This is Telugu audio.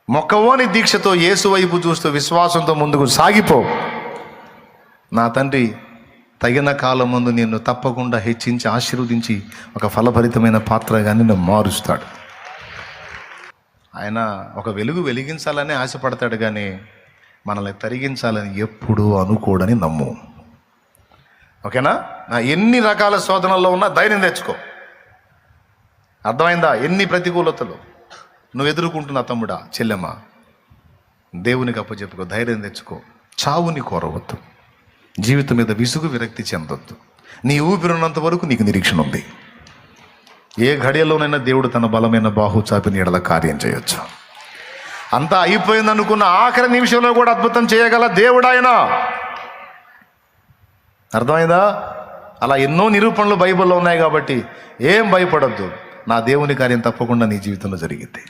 మొక్కవోని దీక్షతో యేసు వైపు చూస్తూ విశ్వాసంతో ముందుకు సాగిపో. నా తండ్రి తగిన కాలం ముందు నిన్ను తప్పకుండా హెచ్చించి ఆశీర్వదించి ఒక ఫలభరితమైన పాత్రగా నిన్ను మారుస్తాడు. ఆయన ఒక వెలుగు వెలిగించాలని ఆశపడతాడు, కానీ మనల్ని తరిగించాలని ఎప్పుడూ అనుకోడని నమ్ము. ఓకేనా? నా ఎన్ని రకాల శోధనల్లో ఉన్నా ధైర్యం తెచ్చుకో. అర్థమైందా? ఎన్ని ప్రతికూలతలు నువ్వు ఎదుర్కొంటున్నా తమ్ముడా, చెల్లెమ్మ, దేవునికి అప్పచెప్పుకో, ధైర్యం తెచ్చుకో. చావుని కోరవద్దు, జీవితం మీద విసుగు విరక్తి చెందొద్దు. నీ ఊపిరినంత వరకు నీకు నిరీక్షణ ఉంది. ఏ ఘడియలోనైనా దేవుడు తన బలమైన బాహు చాపి నీడల కార్యం చేయొచ్చు. అంతా అయిపోయింది అనుకున్న ఆఖరి నిమిషంలో కూడా అద్భుతం చేయగల దేవుడు ఆయన. అర్థమైందా? అలా ఎన్నో నిరూపణలు బైబిల్లో ఉన్నాయి కాబట్టి ఏం భయపడొద్దు. నా దేవుని కార్యం తప్పకుండా నీ జీవితంలో జరిగింది.